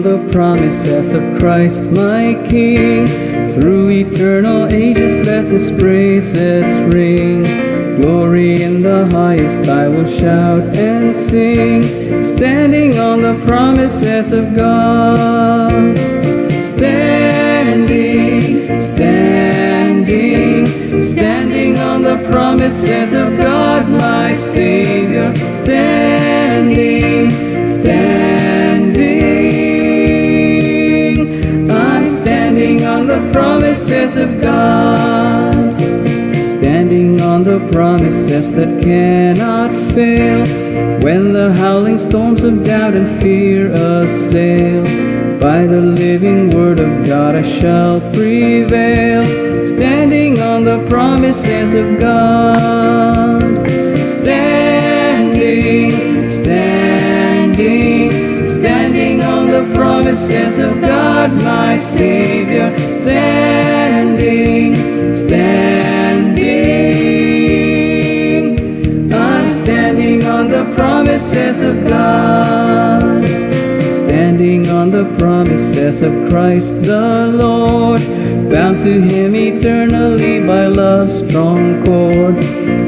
the promises of Christ my King. Through eternal ages let His praises ring. Glory in the highest I will shout and sing, standing on the promises of God. Standing on the promises of God my Savior. Standing, I'm standing on the promises of God. Standing on the promises that cannot fail. When the howling storms of doubt and fear assail, by the living word of God I shall prevail. Standing on the promises of God. Standing on the promises of God my Savior. Standing, I'm standing on the promises of God. Standing on the promises of Christ the Lord, bound to Him eternally by love's strong cord,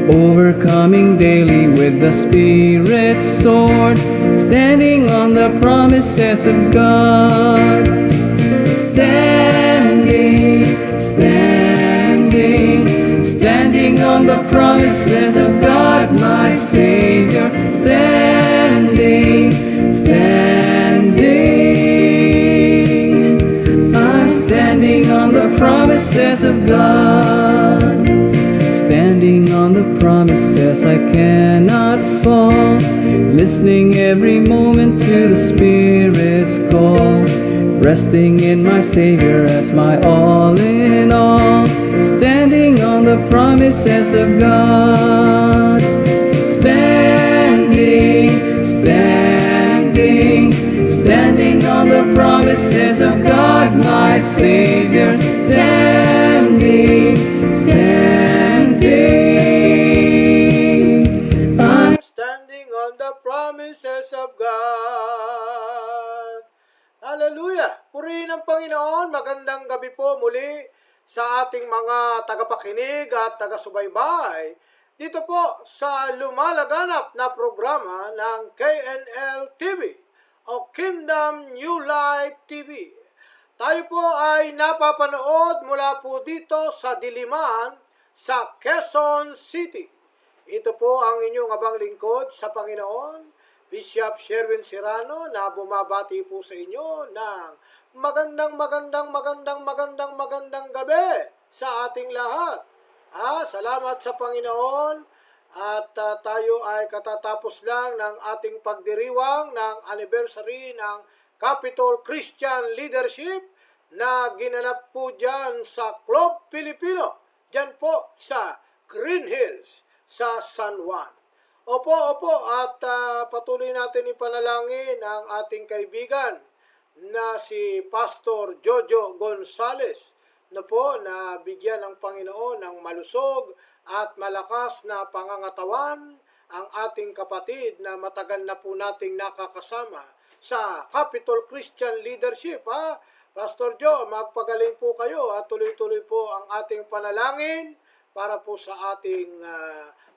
overcoming daily with the Spirit's sword. Standing on the promises of God. Standing on the promises of God my Savior. Standing, I'm standing on the promises of God. Standing on the promises I cannot fall, listening every moment to the Spirit's call, resting in my Savior as my all in all. Standing on the promises of God. Standing on the promises of God my Savior. Standing, I'm standing on the promises of God. Hallelujah! Purihin ang Panginoon. Magandang gabi po muli sa ating mga tagapakinig at taga-subaybay dito po sa lumalaganap na programa ng KNL TV o Kingdom New Life TV. Tayo po ay napapanood mula po dito sa Diliman sa Quezon City. Ito po ang inyong abang lingkod sa Panginoon, Bishop Sherwin Serrano, na bumabati po sa inyo ng magandang gabi sa ating lahat. Salamat sa Panginoon at tayo ay katatapos lang ng ating pagdiriwang ng anniversary ng Capitol Christian Leadership na ginanap po dyan sa Club Filipino, dyan po sa Green Hills, sa San Juan. Opo, at patuloy natin ipanalangin ang ating kaibigan na si Pastor Jojo Gonzales na po na bigyan ng Panginoon ng malusog at malakas na pangangatawan ang ating kapatid na matagal na po nating nakakasama sa Capitol Christian Leadership. Pastor Joe, magpagaling po kayo at tuloy-tuloy po ang ating panalangin para po sa ating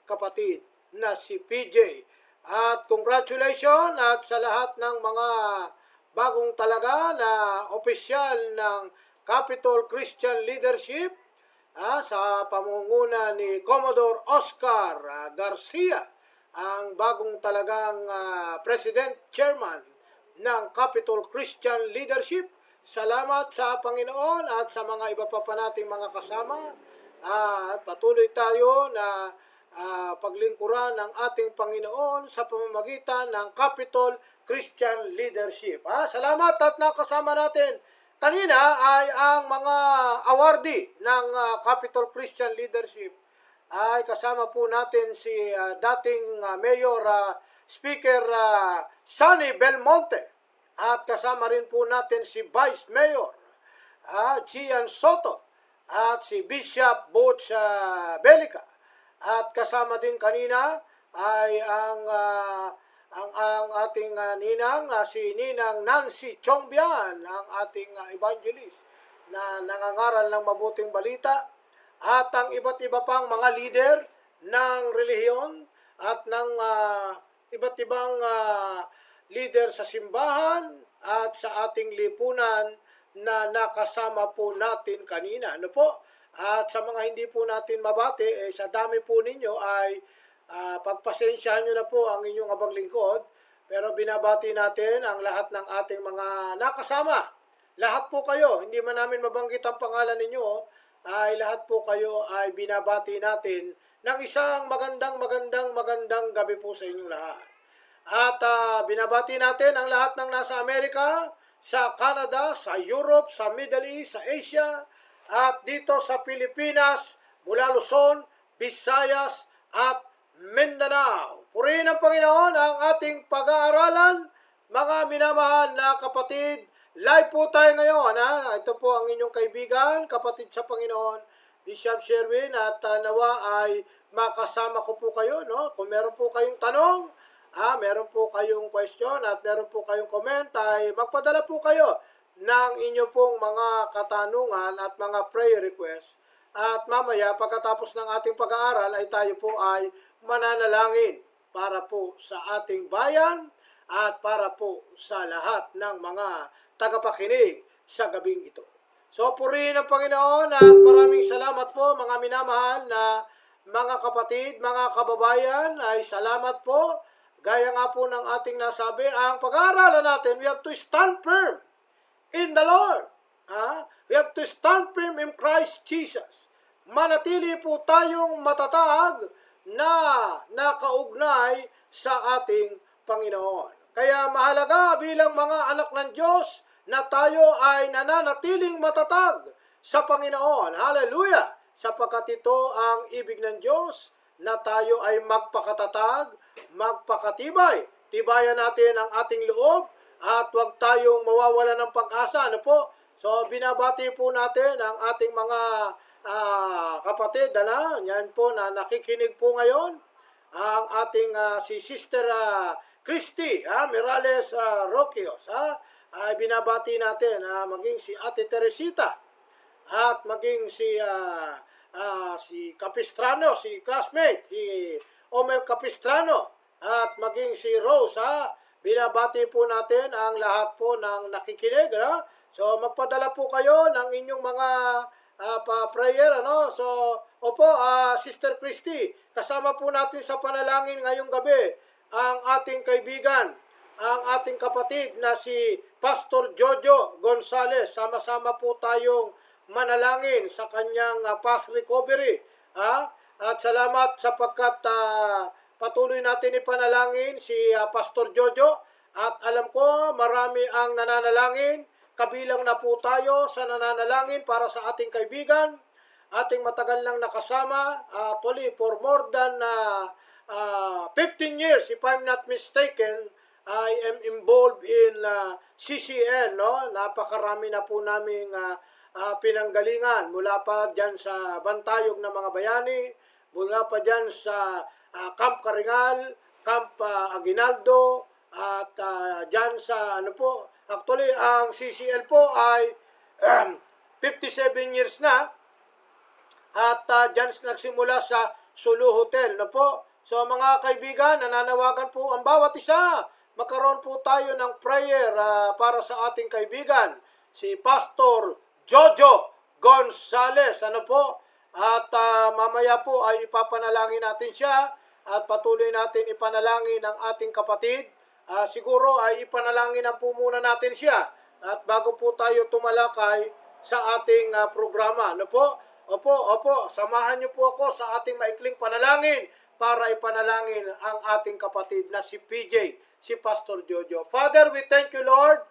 kapatid na si PJ. At congratulations at sa lahat ng mga bagong talaga na opisyal ng Capitol Christian Leadership sa pamunguna ni Commodore Oscar Garcia, ang bagong talagang President Chairman ng Capitol Christian Leadership. Salamat sa Panginoon at sa mga iba pa nating mga kasama. Patuloy tayo na paglingkuran ng ating Panginoon sa pamamagitan ng Capitol Christian Leadership. Salamat at nakasama natin kanina ay ang mga awardee ng Capitol Christian Leadership. Ay kasama po natin si dating Mayor Speaker Sonny Belmonte. At kasama rin po natin si Vice Mayor Gian Soto at si Bishop Butch Belica. At kasama din kanina ay ang ang ating ninang, si Ninang Nancy Chongbian, ang ating evangelist na nangangaral ng mabuting balita, at ang iba't iba pang mga leader ng relihiyon at ng iba't ibang leader sa simbahan at sa ating lipunan na nakasama po natin kanina. Ano po? At sa mga hindi po natin mabati, sa dami po ninyo ay pagpasensyahan nyo na po ang inyong abang lingkod. Pero binabati natin ang lahat ng ating mga nakasama. Lahat po kayo, hindi man namin mabanggit ang pangalan ninyo, ay lahat po kayo ay binabati natin ng isang magandang gabi po sa inyong lahat. At binabati natin ang lahat ng nasa Amerika, sa Canada, sa Europe, sa Middle East, sa Asia, at dito sa Pilipinas, mula Luzon, Visayas, at Mindanao. Purihin ng Panginoon ang ating pag-aaralan, mga minamahal na kapatid. Live po tayo ngayon. Ito po ang inyong kaibigan, kapatid sa Panginoon, Bishop Sherwin, at nawa ay makasama ko po kayo. No? Kung meron po kayong tanong, meron po kayong question at meron po kayong comment, ay magpadala po kayo ng inyo pong mga katanungan at mga prayer request. At mamaya, pagkatapos ng ating pag-aaral, ay tayo po ay mananalangin para po sa ating bayan at para po sa lahat ng mga tagapakinig sa gabing ito. So, purihin ang Panginoon at maraming salamat po mga minamahal na mga kapatid, mga kababayan, ay salamat po. Gaya nga po ng ating nasabi, ang pag-aaralan natin, we have to stand firm in the Lord. We have to stand firm in Christ Jesus. Manatili po tayong matatag na nakaugnay sa ating Panginoon. Kaya mahalaga bilang mga anak ng Diyos na tayo ay nananatiling matatag sa Panginoon. Hallelujah! Sapagkat ito ang ibig ng Diyos, na tayo ay magpakatatag, magpakatibay. Tibayan natin ang ating loob at huwag tayong mawawala ng pag-asa. Ano po? So, binabati po natin ang ating mga kapatid. Yan po na nakikinig po ngayon. Ang ating si Sister Christy Mirales Roquios. Ay binabati natin. Maging si Ate Teresita. At maging si Capistrano, si classmate, si Omel Capistrano, at maging si Rose, binabati po natin ang lahat po ng nakikinig, So, magpadala po kayo ng inyong mga prayer, So, opo, Sister Christy, kasama po natin sa panalangin ngayong gabi ang ating kaibigan, ang ating kapatid na si Pastor Jojo Gonzales. Sama-sama po tayong manalangin sa kanyang fast recovery. At salamat sapagkat patuloy natin ipanalangin si Pastor Jojo. At alam ko marami ang nananalangin. Kabilang na po tayo sa nananalangin para sa ating kaibigan, ating matagal nang nakasama, actually for more than 15 years, if I'm not mistaken. I am involved in CCN, Napakarami na po naming pinanggalingan, mula pa dyan sa Bantayog ng mga bayani, mula pa dyan sa Camp Karingal, Camp Aguinaldo, at dyan sa actually ang CCL po ay 57 years na, at dyan nagsimula sa Sulu Hotel, So mga kaibigan, nananawagan po ang bawat isa, magkaroon po tayo ng prayer para sa ating kaibigan, si Pastor Jojo Gonzales, At mamaya po ay ipapanalangin natin siya at patuloy natin ipanalangin ang ating kapatid. Siguro ay ipanalangin na po muna natin siya at bago po tayo tumalakay sa ating programa. Opo, samahan niyo po ako sa ating maikling panalangin para ipanalangin ang ating kapatid na si PJ, si Pastor Jojo. Father, we thank you, Lord.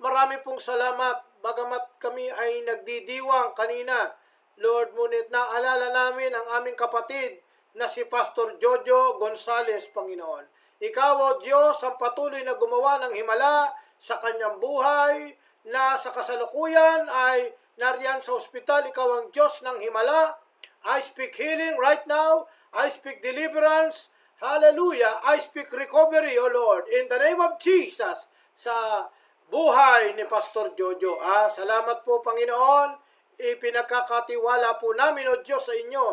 Marami pong salamat. Bagamat kami ay nagdidiwang kanina, Lord, ngunit naalala namin ang aming kapatid na si Pastor Jojo Gonzales, Panginoon. Ikaw, O Diyos, ang patuloy na gumawa ng himala sa kanyang buhay, na sa kasalukuyan ay nariyan sa ospital. Ikaw ang Diyos ng himala. I speak healing right now. I speak deliverance. Hallelujah. I speak recovery, O Lord, in the name of Jesus, sa buhay ni Pastor Jojo. Salamat po, Panginoon. Ipinagkakatiwala po namin, O Diyos, sa inyo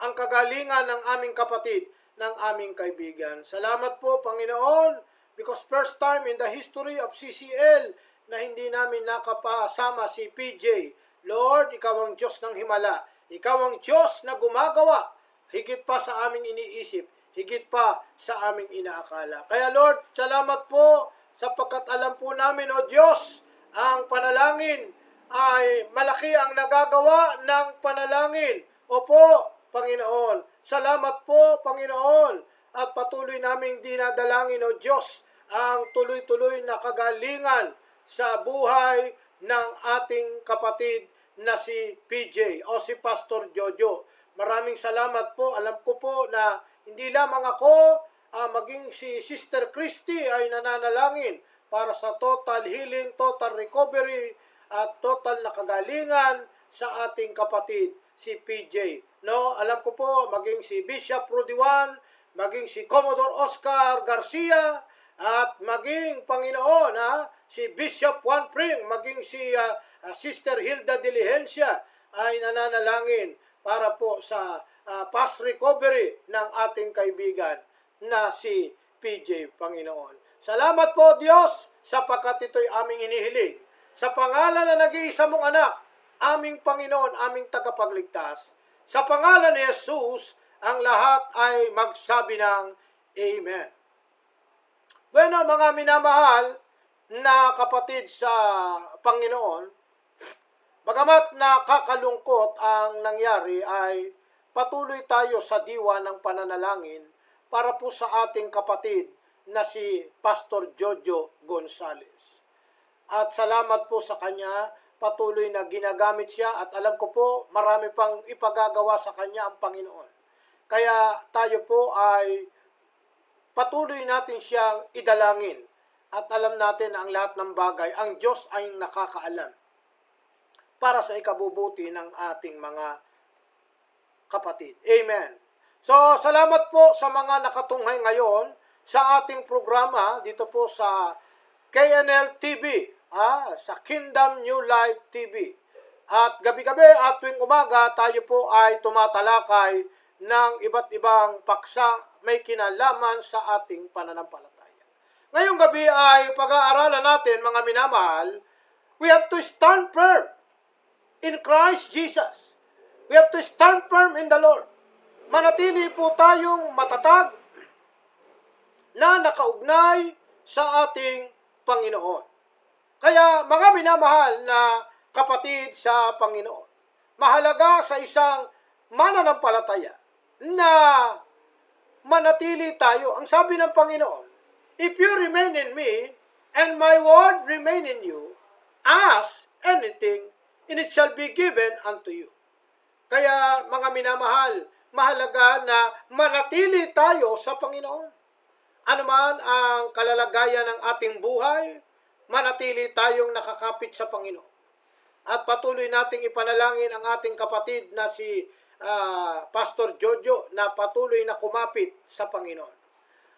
ang kagalingan ng aming kapatid, ng aming kaibigan. Salamat po, Panginoon, because first time in the history of CCL na hindi namin nakapasama si PJ. Lord, Ikaw ang Diyos ng himala. Ikaw ang Diyos na gumagawa higit pa sa aming iniisip, higit pa sa aming inaakala. Kaya Lord, salamat po sapagkat alam po namin, O Diyos, ang panalangin ay malaki ang nagagawa ng panalangin. Opo, Panginoon. Salamat po, Panginoon. At patuloy naming dinadalangin, O Diyos, ang tuloy-tuloy na kagalingan sa buhay ng ating kapatid na si PJ o si Pastor Jojo. Maraming salamat po. Alam ko po na hindi lamang ako, maging si Sister Christy ay nananalangin para sa total healing, total recovery, at total na kagalingan sa ating kapatid, si PJ. No, alam ko po, maging si Bishop Rudiwan, maging si Commodore Oscar Garcia, at maging Panginoon, si Bishop Juan Pring, maging si Sister Hilda Diligencia ay nananalangin para po sa fast recovery ng ating kaibigan na si PJ, Panginoon. Salamat po, Diyos, sapagkat ito'y aming inihiling. Sa pangalan na nag-iisa mong anak, aming Panginoon, aming tagapagligtas, sa pangalan ni Jesus, ang lahat ay magsabi ng Amen. Bueno, mga minamahal na kapatid sa Panginoon, bagamat nakakalungkot ang nangyari ay patuloy tayo sa diwa ng pananalangin para po sa ating kapatid na si Pastor Jojo Gonzales. At salamat po sa kanya, patuloy na ginagamit siya at alam ko po marami pang ipagagawa sa kanya ang Panginoon. Kaya tayo po ay patuloy natin siyang idalangin at alam natin na ang lahat ng bagay, ang Diyos ay nakakaalam para sa ikabubuti ng ating mga kapatid. Amen. So, salamat po sa mga nakatunghay ngayon sa ating programa dito po sa KNL TV, sa Kingdom New Life TV. At gabi-gabi at tuwing umaga, tayo po ay tumatalakay ng iba't ibang paksa may kinalaman sa ating pananampalataya. Ngayong gabi ay pag-aaralan natin, mga minamahal, we have to stand firm in Christ Jesus. We have to stand firm in the Lord. Manatili po tayong matatag na nakaugnay sa ating Panginoon. Kaya mga minamahal na kapatid sa Panginoon, mahalaga sa isang mananampalataya na manatili tayo. Ang sabi ng Panginoon, if you remain in me, and my word remain in you, ask anything, and it shall be given unto you. Kaya mga minamahal, mahalaga na manatili tayo sa Panginoon. Ano man ang kalalagayan ng ating buhay, manatili tayong nakakapit sa Panginoon. At patuloy nating ipanalangin ang ating kapatid na si Pastor Jojo na patuloy na kumapit sa Panginoon.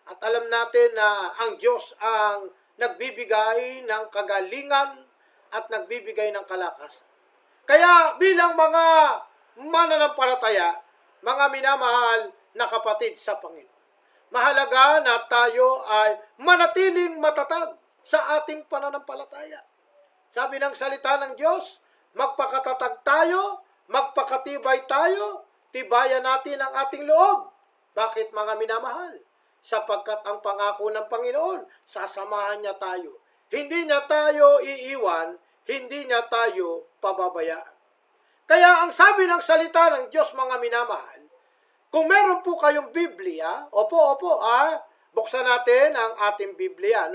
At alam natin na ang Diyos ang nagbibigay ng kagalingan at nagbibigay ng kalakasan. Kaya bilang mga mananampalataya, mga minamahal na kapatid sa Panginoon, mahalaga na tayo ay manatiling matatag sa ating pananampalataya. Sabi ng salita ng Diyos, magpakatatag tayo, magpakatibay tayo, tibayan natin ang ating loob. Bakit mga minamahal? Sapagkat ang pangako ng Panginoon, sasamahan niya tayo. Hindi niya tayo iiwan, hindi niya tayo pababayaan. Kaya ang sabi ng salita ng Diyos, mga minamahal, kung meron po kayong Biblia, buksan natin ang ating Biblia.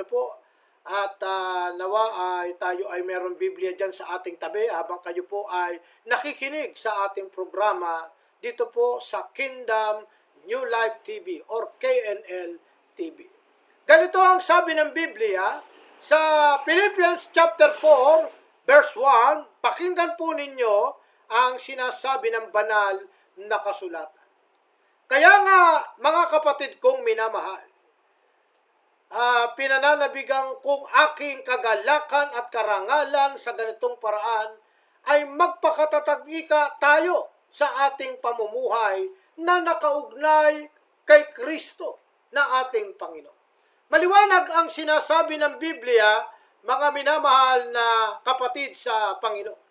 At nawa ay tayo ay meron Biblia dyan sa ating tabi habang kayo po ay nakikinig sa ating programa dito po sa Kingdom New Life TV or KNL TV. Ganito ang sabi ng Biblia sa Philippians chapter 4 verse 1. Pakinggan po ninyo ang sinasabi ng banal na kasulatan. Kaya nga, mga kapatid kong minamahal, pinananabigang kung aking kagalakan at karangalan sa ganitong paraan ay magpakatatag-ika tayo sa ating pamumuhay na nakaugnay kay Kristo na ating Panginoon. Maliwanag ang sinasabi ng Biblia, mga minamahal na kapatid sa Panginoon.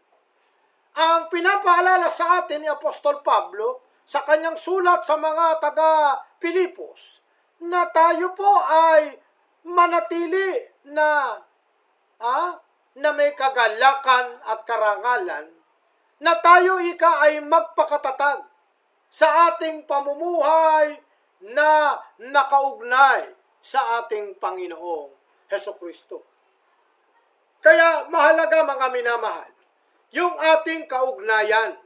Ang pinapaalala sa atin ni Apostol Pablo sa kanyang sulat sa mga taga-Pilipos na tayo po ay manatili na may kagalakan at karangalan, na tayo ay magpakatatag sa ating pamumuhay na nakaugnay sa ating Panginoong Hesukristo. Kaya mahalaga, mga minamahal, yung ating kaugnayan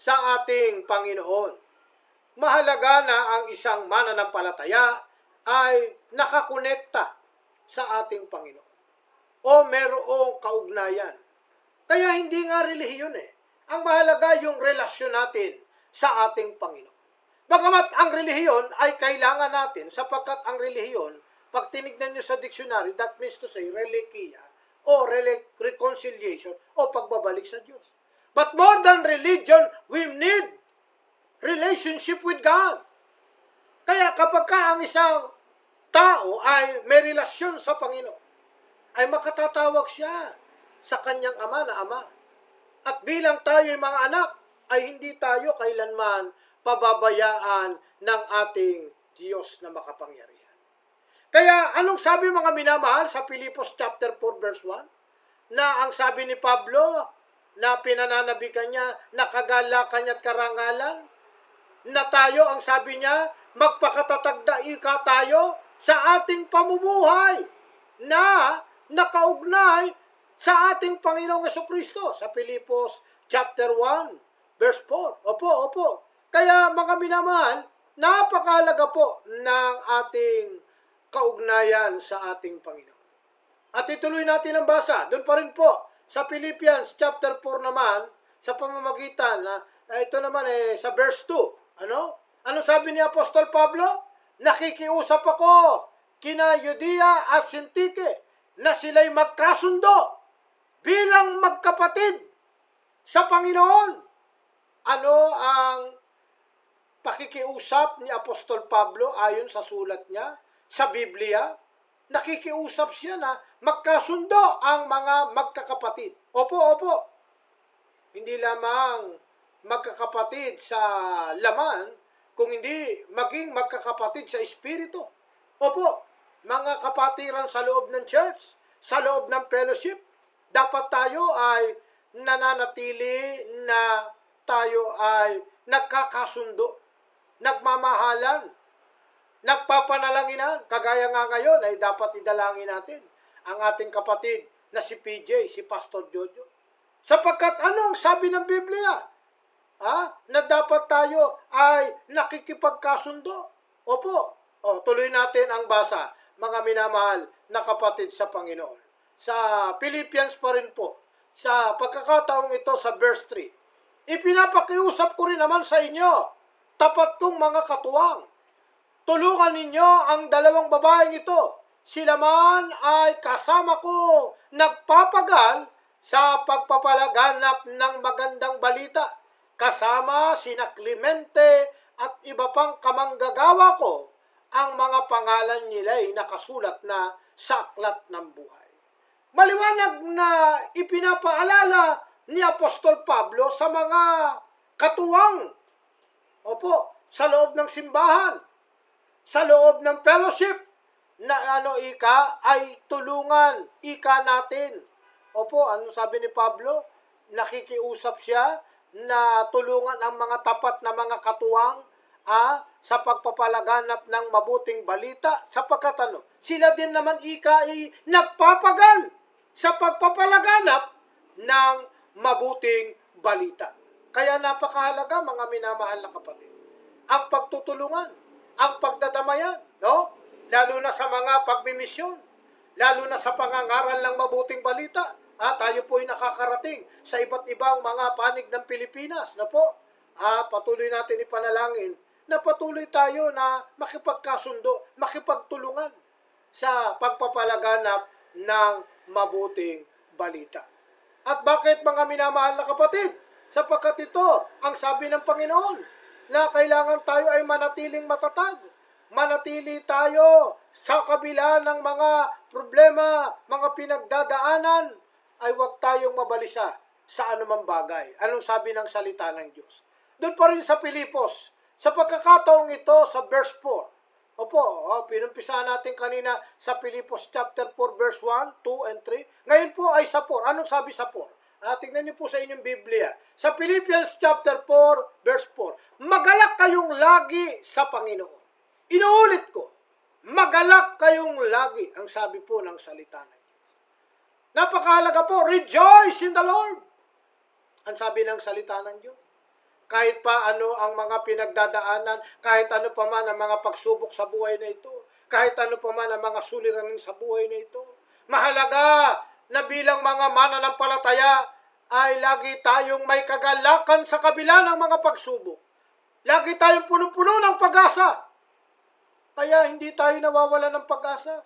sa ating Panginoon. Mahalaga na ang isang mananampalataya ay nakakonekta sa ating Panginoon o merong kaugnayan. Kaya hindi nga relihiyon Ang mahalaga yung relasyon natin sa ating Panginoon. Bagamat ang relihiyon ay kailangan natin sapagkat ang relihiyon, pag tinignan nyo sa dictionary, that means to say relikia o reconciliation o pagbabalik sa Diyos. But more than religion, we need relationship with God. Kaya kapag ang isang tao ay may relasyon sa Panginoon, ay makatatawag siya sa kanyang ama na Ama. At bilang tayo mga anak, ay hindi tayo kailanman pababayaan ng ating Diyos na makapangyarihan. Kaya anong sabi, mga minamahal, sa Filipos chapter 4 verse 1? Na ang sabi ni Pablo na pinananabikan niya, nakagalakan niya at karangalan, na tayo, ang sabi niya, magpakatatagdaika tayo sa ating pamumuhay na nakaugnay sa ating Panginoong Hesukristo. Sa Filipos chapter 1 verse 4. Opo. Kaya mga minamahal, napakahalaga po ng ating kaugnayan sa ating Panginoon. At ituloy natin ang basa. Doon pa rin po sa Philippians chapter 4 naman, sa pamamagitan na ito naman sa verse 2. Ano sabi ni Apostol Pablo? Nakikiusap ako kina Judea at Sintike na sila'y magkasundo bilang magkapatid sa Panginoon. Ano ang pakikiusap ni Apostol Pablo ayon sa sulat niya sa Biblia? Nakikiusap siya na magkasundo ang mga magkakapatid. Opo. Hindi lamang magkakapatid sa laman, kung hindi maging magkakapatid sa espiritu. Opo, mga kapatiran sa loob ng church, sa loob ng fellowship, dapat tayo ay nananatili na tayo ay nagkakasundo, nagmamahalan, nagpapanalanginan. Kagaya nga ngayon ay dapat idalangin natin ang ating kapatid na si PJ, si Pastor Jojo. Sapagkat anong sabi ng Biblia? Na dapat tayo ay nakikipagkasundo. Opo. Tuloy natin ang basa, mga minamahal na kapatid sa Panginoon. Sa Philippians pa rin po, sa pagkakataong ito sa verse 3. Ipinapakiusap ko rin naman sa inyo, tapat kong mga katuwang. Tulungan ninyo ang dalawang babaeng ito. Sila man ay kasama ko nagpapagal sa pagpapalaganap ng magandang balita. Kasama sina Clemente at iba pang kamanggagawa ko, ang mga pangalan nila ay nakasulat na sa aklat ng buhay. Maliwanag na ipinapaalala ni Apostol Pablo sa mga katuwang. Opo, sa loob ng simbahan, sa loob ng fellowship, na ay tulungan, natin. Opo, ano sabi ni Pablo? Nakikiusap siya na tulungan ang mga tapat na mga katuwang sa pagpapalaganap ng mabuting balita, sapagkat sila din naman ay nagpapagal sa pagpapalaganap ng mabuting balita. Kaya napakahalaga, mga minamahal na kapatid, ang pagtutulungan, ang pagdadamayan, lalo na sa mga pagmimisyon, lalo na sa pangangaral ng mabuting balita. Tayo po ay nakakarating sa iba't ibang mga panig ng Pilipinas. Patuloy natin ipanalangin na patuloy tayo na makipagkasundo, makipagtulungan sa pagpapalaganap ng mabuting balita. At bakit mga minamahal na kapatid? Sapagkat ito ang sabi ng Panginoon na kailangan tayo ay manatiling matatag. Manatili tayo sa kabila ng mga problema, mga pinagdadaanan, ay huwag tayong mabalisa sa anumang bagay. Anong sabi ng salita ng Diyos? Doon pa rin sa Pilipos, sa pagkakataong ito sa verse 4. Pinumpisahan natin kanina sa Pilipos chapter 4 verse 1, 2, and 3. Ngayon po ay sa 4. Anong sabi sa 4? Tingnan niyo po sa inyong Biblia. Sa Philippians chapter 4 verse 4. Magalak kayong lagi sa Panginoon. Inuulit ko. Magalak kayong lagi, ang sabi po ng salita ng Diyos. Napakahalaga po, rejoice in the Lord. Ang sabi ng salita ng Diyos. Kahit pa ano ang mga pinagdadaanan, kahit ano pa man ang mga pagsubok sa buhay na ito, kahit ano pa man ang mga suliranin sa buhay na ito, mahalaga na bilang mga mananampalataya ay lagi tayong may kagalakan sa kabila ng mga pagsubok. Lagi tayong punong-puno ng pag-asa. Kaya hindi tayo nawawala ng pag-asa.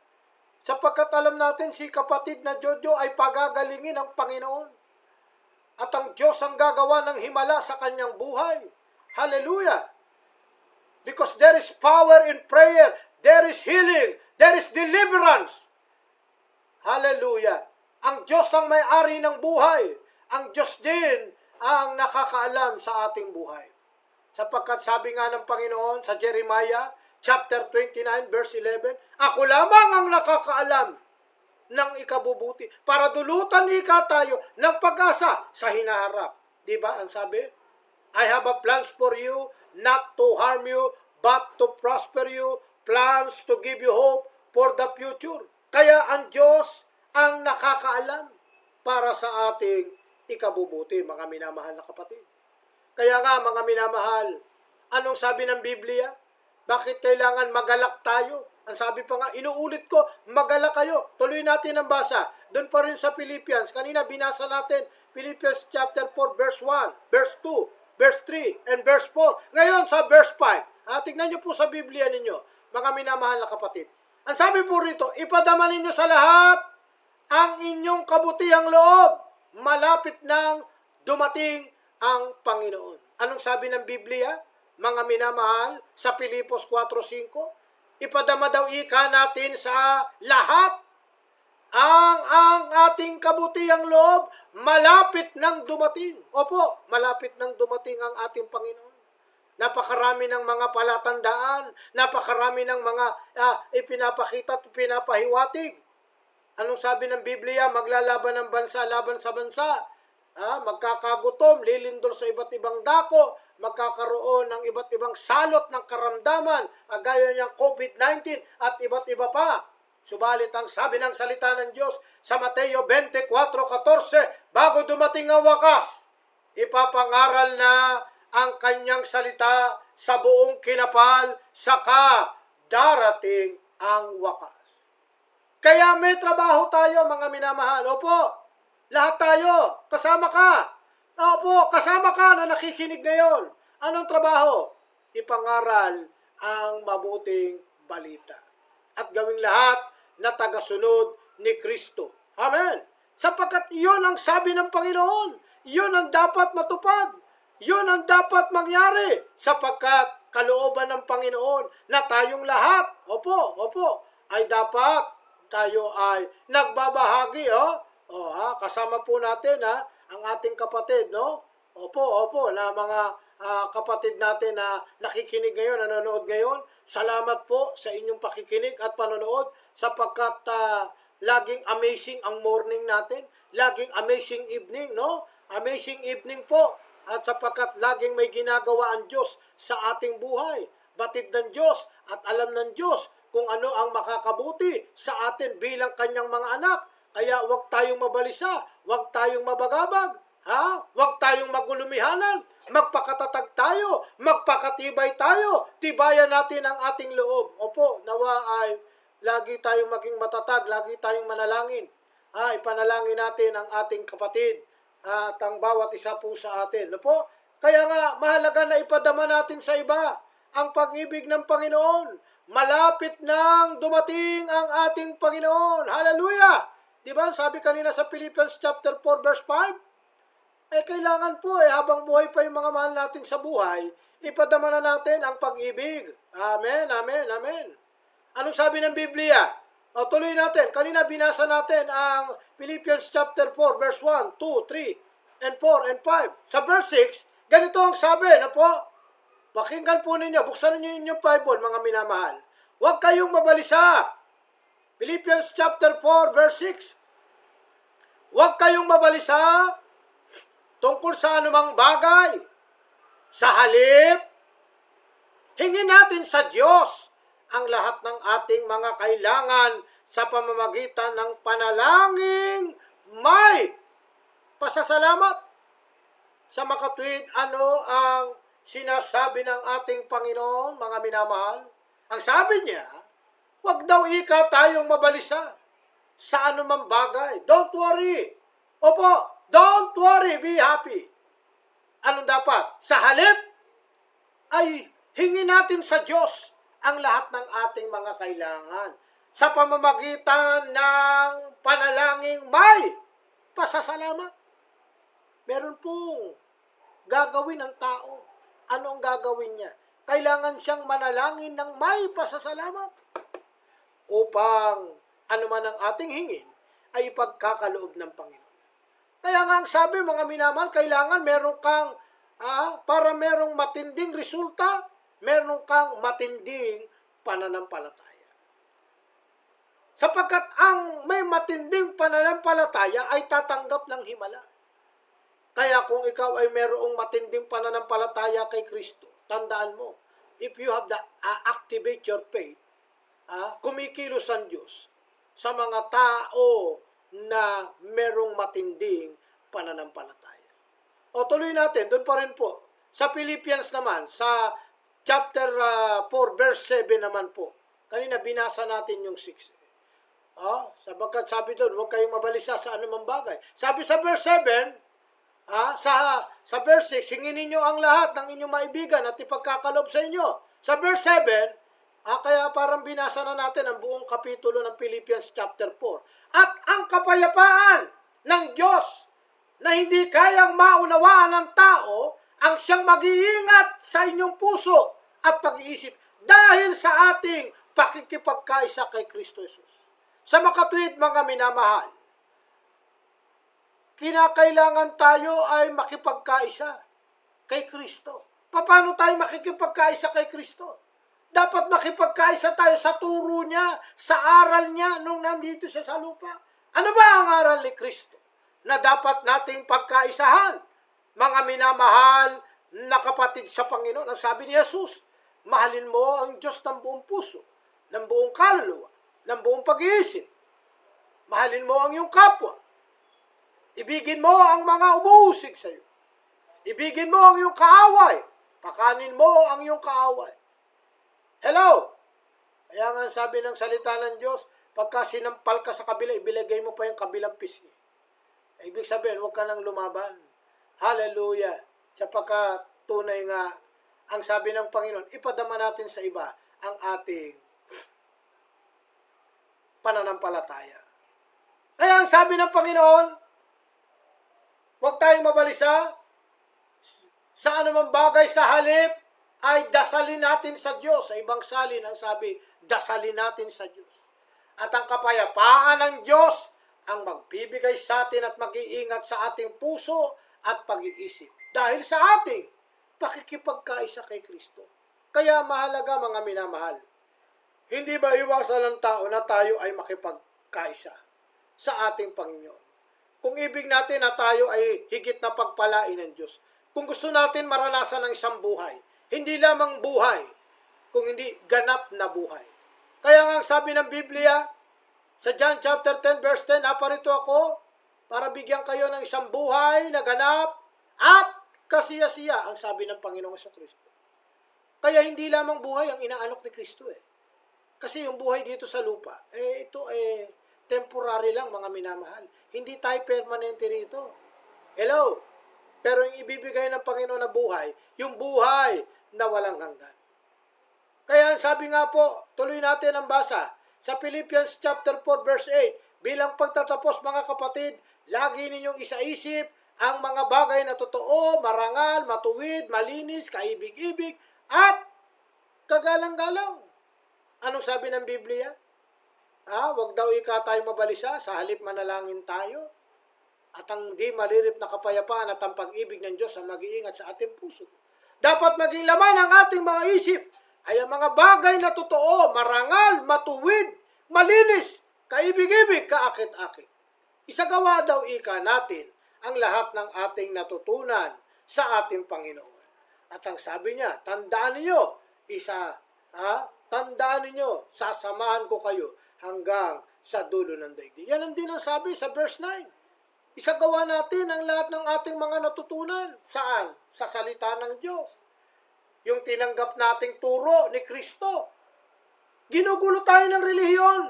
Sapagkat alam natin si kapatid na Jojo ay pagagalingin ng Panginoon. At ang Diyos ang gagawa ng himala sa kanyang buhay. Hallelujah! Because there is power in prayer, there is healing, there is deliverance. Hallelujah! Ang Diyos ang may-ari ng buhay. Ang Diyos din ang nakakaalam sa ating buhay. Sapagkat sabi nga ng Panginoon sa Jeremiah chapter 29 verse 11, ako lamang ang nakakaalam ng ikabubuti para dulutan tayo ng pag-asa sa hinaharap. Di ba ang sabi? I have a plans for you, not to harm you, but to prosper you, plans to give you hope for the future. Kaya ang Diyos ang nakakaalam para sa ating ikabubuti, mga minamahal na kapatid. Kaya nga, mga minamahal, anong sabi ng Biblia? Bakit kailangan magalak tayo? Ang sabi pa nga, inuulit ko, magalak kayo. Tuloy natin ang basa. Doon pa rin sa Philippians. Kanina binasa natin, Philippians chapter 4, verse 1, verse 2, verse 3, and verse 4. Ngayon sa verse 5. Tignan niyo po sa Biblia ninyo, mga minamahal na kapatid. Ang sabi po rito, ipadama ninyo sa lahat ang inyong kabutihang loob. Malapit nang dumating ang Panginoon. Anong sabi ng Biblia? Mga minamahal, sa Pilipos 4:5, ipadama daw ika natin sa lahat ang ating kabutihang loob malapit nang dumating. Opo, malapit nang dumating ang ating Panginoon. Napakarami ng mga palatandaan, napakarami ng mga ipinapakita at pinapahiwatig. Anong sabi ng Biblia? Maglalaban ng bansa laban sa bansa. Magkakagutom, lilindol sa iba't ibang dako, magkakaroon ng iba't ibang salot ng karamdaman, gaya niyang COVID-19 at iba't iba pa. Subalit ang sabi ng salita ng Diyos sa Mateo 24:14, bago dumating ang wakas, ipapangaral na ang kanyang salita sa buong kinapal, saka darating ang wakas. Kaya may trabaho tayo, mga minamahal. Opo, lahat tayo, kasama ka. Opo, kasama ka na nakikinig ngayon. Anong trabaho? Ipangaral ang mabuting balita. At gawing lahat na tagasunod ni Kristo. Amen. Sapagkat iyon ang sabi ng Panginoon. Iyon ang dapat matupad. Iyon ang dapat mangyari. Sapagkat kalooban ng Panginoon na tayong lahat, ay dapat tayo ay nagbabahagi, kasama po natin ang ating kapatid, no? Na mga kapatid natin na nakikinig ngayon, nanonood ngayon. Salamat po sa inyong pakikinig at panonood sapagkat laging amazing ang morning natin, laging amazing evening, no? Amazing evening po. At sapagkat laging may ginagawa ang Diyos sa ating buhay. Batid ng Diyos at alam ng Diyos kung ano ang makakabuti sa atin bilang kanyang mga anak. Kaya huwag tayong mabalisa, huwag tayong mabagabag, huwag tayong magulumihanan, magpakatatag tayo, magpakatibay tayo, tibayan natin ang ating loob. Opo, nawa ay lagi tayong maging matatag, lagi tayong manalangin. Ipanalangin natin ang ating kapatid at ang bawat isa po sa atin. Opo, kaya nga mahalaga na ipadama natin sa iba ang pag-ibig ng Panginoon. Malapit nang dumating ang ating Panginoon. Hallelujah! Di ba? Sabi kanina sa Philippians chapter 4 verse 5, kailangan po habang buhay pa yung mga mahal natin sa buhay, ipadama na natin ang pag-ibig. Amen, amen, amen. Anong sabi ng Biblia? O tuloy natin. Kanina binasa natin ang Philippians chapter 4 verse 1, 2, 3, and 4, and 5. Sa verse 6, ganito ang sabi, na po, pakinggan po ninyo, buksan ninyo inyong Bible, mga minamahal. Huwag kayong mabalisa. Philippians chapter 4 verse 6. Huwag kayong mabalisa tungkol sa anumang bagay. Sa halip, hingin natin sa Diyos ang lahat ng ating mga kailangan sa pamamagitan ng panalangin may pasasalamat. Sa makatwid, ano ang sinasabi ng ating Panginoon, mga minamahal? Ang sabi niya, wag daw tayong mabalisa sa anumang bagay. Don't worry. Opo, don't worry, be happy. Anong dapat? Sa halip, ay hingin natin sa Diyos ang lahat ng ating mga kailangan sa pamamagitan ng panalangin may pasasalamat. Meron pong gagawin ng tao. Ano ang gagawin niya? Kailangan siyang manalangin ng may pasasalamat upang anuman ang ating hingin ay ipagkakaloob ng Panginoon. Kaya nga ang sabi, mga minamahal, kailangan meron kang, para merong matinding resulta, meron kang matinding pananampalataya. Sapagkat ang may matinding pananampalataya ay tatanggap ng himala. Kaya kung ikaw ay merong matinding pananampalataya kay Kristo, tandaan mo, if you have the activate your faith, kumikilos ang Diyos sa mga tao na merong matinding pananampalataya. O tuloy natin, doon pa rin po. Sa Philippians naman, sa chapter 4, verse 7 naman po. Kanina binasa natin yung 6. Sapagkat sabi doon, huwag kayong mabalisa sa anumang bagay. Sabi sa verse 7, sa verse 6, hingin ninyo ang lahat ng inyong maibigan at ipagkakalob sa inyo. Sa verse 7, kaya parang binasa na natin ang buong kapitulo ng Philippians chapter 4. At ang kapayapaan ng Diyos na hindi kayang maunawaan ng tao, ang siyang mag-iingat sa inyong puso at pag-iisip dahil sa ating pakikipagkaisa kay Kristo Jesus. Sa makatwid, mga minamahal, kinakailangan tayo ay makipagkaisa kay Kristo. Paano tayo makikipagkaisa kay Kristo? Dapat makipagkaisa tayo sa turo niya, sa aral niya nung nandito siya sa lupa. Ano ba ang aral ni Kristo na dapat nating pagkaisahan? Mga minamahal na kapatid sa Panginoon, ang sabi ni Jesus, mahalin mo ang Diyos ng buong puso, ng buong kaluluwa, ng buong pag-iisip. Mahalin mo ang iyong kapwa. Ibigin mo ang mga umuusig sa iyo. Ibigin mo ang iyong kaaway. Pakanin mo ang iyong kaaway. Hello! Kaya nga sabi ng salita ng Diyos, pagka sinampal ka sa kabila, ibilagay mo pa yung kabilang pisngi. Ibig sabihin, huwag ka nang lumaban. Hallelujah! Sapagkat tunay nga, ang sabi ng Panginoon, ipadama natin sa iba ang ating pananampalataya. Kaya ang sabi ng Panginoon, huwag tayong mabalisa sa anumang bagay, sa halip ay dasalin natin sa Diyos. Sa ibang salin, ang sabi, dasalin natin sa Diyos. At ang kapayapaan ng Diyos ang magbibigay sa atin at mag-iingat sa ating puso at pag-iisip. Dahil sa ating pakikipagkaisa kay Kristo. Kaya mahalaga, mga minamahal, hindi ba iwasan ng tao na tayo ay makipagkaisa sa ating Panginoon? Kung ibig natin na tayo ay higit na pagpalain ng Diyos. Kung gusto natin maranasan ng isang buhay, hindi lamang buhay, kung hindi ganap na buhay. Kaya nga sabi ng Biblia, sa John chapter 10 verse 10, naparito ako para bigyan kayo ng isang buhay na ganap at kasiyasiya, ang sabi ng Panginoong Jesucristo. Kaya hindi lamang buhay ang inaalok ni Kristo Kasi yung buhay dito sa lupa, ito temporary lang, mga minamahal. Hindi tayo permanente rito. Hello? Pero yung ibibigay ng Panginoon na buhay, yung buhay na walang hanggan. Kaya sabi nga po, tuloy natin ang basa. Sa Philippians chapter 4 verse 8, bilang pagtatapos mga kapatid, lagi ninyong isaisip ang mga bagay na totoo, marangal, matuwid, malinis, kaibig-ibig, at kagalang-galang. Anong sabi ng Biblia? Wag daw tayo mabalisa, sa halip manalangin tayo. At ang di malirip na kapayapaan at ang pag-ibig ng Diyos ang mag-iingat sa ating puso. Dapat maging laman ng ating mga isip ay ang mga bagay na totoo, marangal, matuwid, malinis, kaibig-ibig, kaakit-akit. Isagawa daw natin ang lahat ng ating natutunan sa ating Panginoon. At ang sabi niya, tandaan ninyo, sasamahan ko kayo hanggang sa dulo ng daigdig. Yan ang din ang sabi sa verse 9. Isagawa natin ang lahat ng ating mga natutunan. Saan? Sa salita ng Diyos. Yung tinanggap nating turo ni Kristo. Ginugulo tayo ng relihiyon.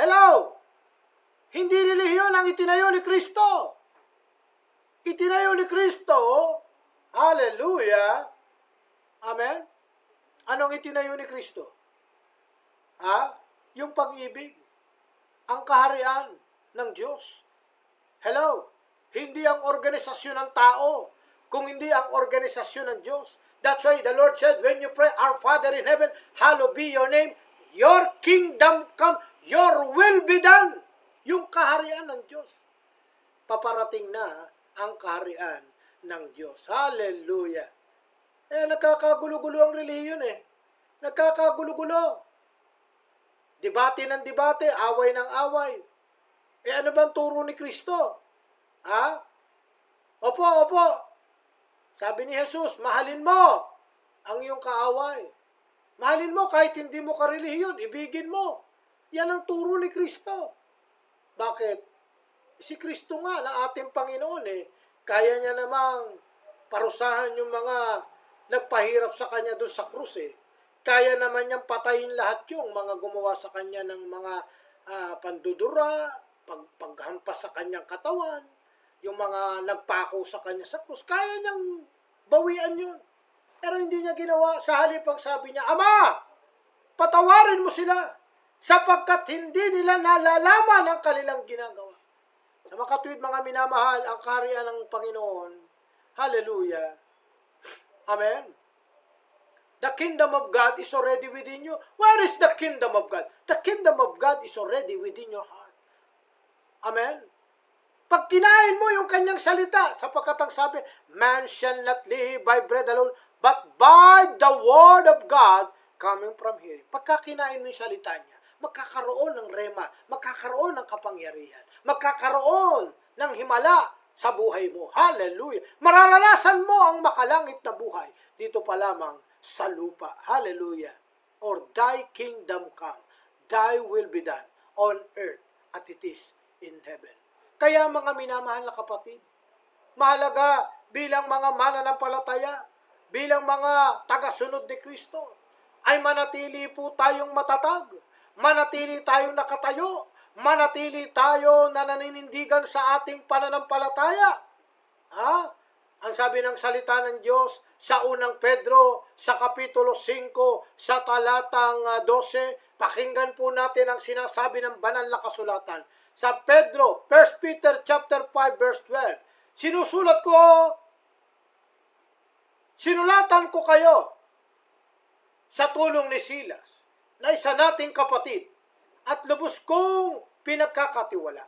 Hello? Hindi relihiyon ang itinayo ni Kristo. Itinayo ni Kristo, hallelujah, amen? Anong itinayo ni Kristo? Yung pag-ibig, ang kaharian ng Diyos. Hello? Hindi ang organisasyon ng tao, kung hindi ang organisasyon ng Diyos. That's why the Lord said, when you pray, Our Father in heaven, hallowed be your name, your kingdom come, your will be done. Yung kaharian ng Diyos. Paparating na ang kaharian ng Diyos. Hallelujah. Nagkakagulo-gulo ang relihiyon Nagkakagulo-gulo. Debate ng debate, away ng away. Ano bang turo ni Kristo? Opo. Sabi ni Jesus, mahalin mo ang iyong kaaway. Mahalin mo kahit hindi mo karelihiyon, ibigin mo. Yan ang turo ni Kristo. Bakit? Si Kristo nga na ating Panginoon kaya niya namang parusahan yung mga nagpahirap sa kanya doon sa krus Kaya naman niyang patayin lahat yung mga gumawa sa kanya ng mga pandudura, paghampas sa kanyang katawan, yung mga nagpako sa kanya sa krus. Kaya niyang bawian yun. Pero hindi niya ginawa. Sa halip ang sabi niya, Ama, patawarin mo sila sapagkat hindi nila nalalaman ang kanilang ginagawa. Sa makatuwid mga minamahal, ang kaharian ng Panginoon, hallelujah, amen. The kingdom of God is already within you. Where is the kingdom of God? The kingdom of God is already within your heart. Amen. Pag kinain mo yung kanyang salita, sapagkat ang sabi, man shall not live by bread alone, but by the word of God coming from hearing. Pagka kinain mo yung salita niya, magkakaroon ng rema, magkakaroon ng kapangyarihan, magkakaroon ng himala sa buhay mo. Hallelujah. Mararanasan mo ang makalangit na buhay dito pa lamang sa lupa. Hallelujah. Or thy kingdom come, thy will be done on earth as it is in heaven. Kaya mga minamahal na kapatid, mahalaga bilang mga mananampalataya, bilang mga tagasunod ni Kristo, ay manatili po tayong matatag, manatili tayong nakatayo, manatili tayo na naninindigan sa ating pananampalataya. Ang sabi ng salita ng Diyos sa unang Pedro, sa kapitulo 5, sa talatang 12, pakinggan po natin ang sinasabi ng banal na kasulatan. Sa Pedro, 1 Peter chapter 5 verse 12, sinulatan ko kayo sa tulong ni Silas, na isa nating kapatid, at lubos kong pinagkakatiwala.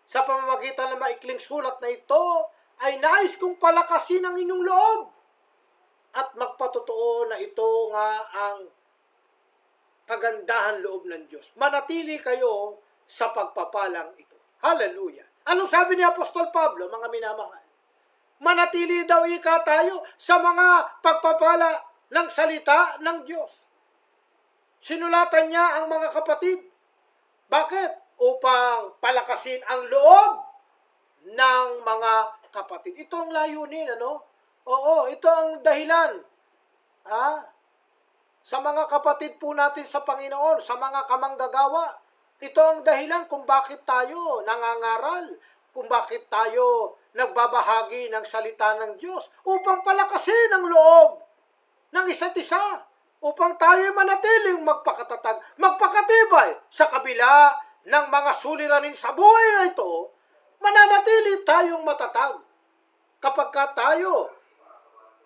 Sa pamamagitan ng maikling sulat na ito, ay nais kong palakasin ang inyong loob at magpatotoo na ito nga ang kagandahan loob ng Diyos. Manatili kayo sa pagpapalang ito. Hallelujah. Anong sabi ni Apostol Pablo, mga minamahal? Manatili daw tayo sa mga pagpapala ng salita ng Diyos. Sinulatan niya ang mga kapatid. Bakit? Upang palakasin ang loob ng mga kapatid. Ito ang layunin, Oo, ito ang dahilan. Sa mga kapatid po natin sa Panginoon, sa mga kamanggagawa, ito ang dahilan kung bakit tayo nangangaral, kung bakit tayo nagbabahagi ng salita ng Diyos, upang palakasin ang loob ng isa't isa. upang tayo manatiling magpakatatag, magpakatibay sa kabila ng mga suliranin sa buhay na ito, mananatili tayong matatag. Kapag tayo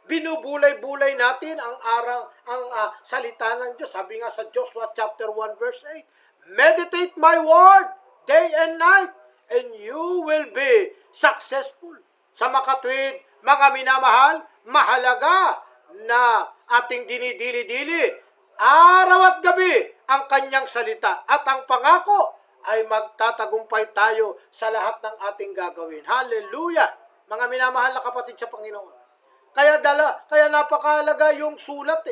binubulay-bulay natin ang salita ng Diyos. Sabi nga sa Joshua chapter 1 verse 8, meditate my word day and night and you will be successful. Sa makatwid, mga minamahal, mahalaga na ating dinidili-dili araw at gabi ang kanyang salita at ang pangako ay magtatagumpay tayo sa lahat ng ating gagawin. Hallelujah! Mga minamahal na kapatid sa Panginoon. Kaya napakahalaga yung sulat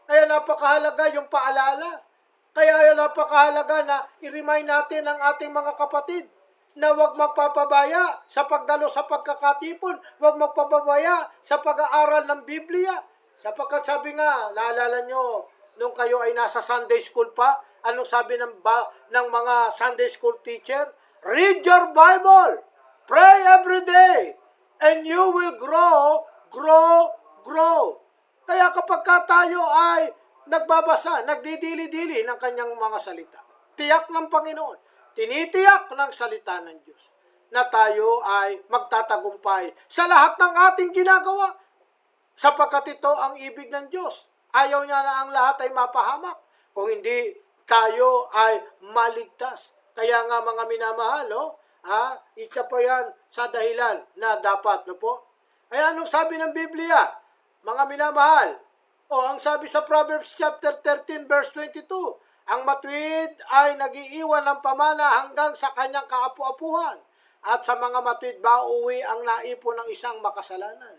Kaya napakahalaga yung paalala. Kaya napakahalaga na i-remind natin ang ating mga kapatid na huwag magpapabaya sa pagdalo sa pagkakatipon, huwag magpapabaya sa pag-aaral ng Biblia. Sapagkat sabi nga, naalala nyo, nung kayo ay nasa Sunday school pa, anong sabi ng mga Sunday school teacher? Read your Bible, pray every day, and you will grow. Kaya kapag tayo ay nagbabasa, nagdidili-dili ng kanyang mga salita, tiyak ng Panginoon, tinitiyak ng salita ng Diyos, na tayo ay magtatagumpay sa lahat ng ating ginagawa, sapagkat ito ang ibig ng Diyos. Ayaw niya na ang lahat ay mapahamak, kung hindi tayo ay maligtas. Kaya nga mga minamahal, isa pa yan sa dahilan na dapat, Kaya anong sabi ng Biblia, mga minamahal? Ang sabi sa Proverbs chapter 13 verse 22, ang matuwid ay nag-iiwan ng pamana hanggang sa kanyang kaapu-apuhan, at sa mga matuwid bauwi ang naipon ng isang makasalanan.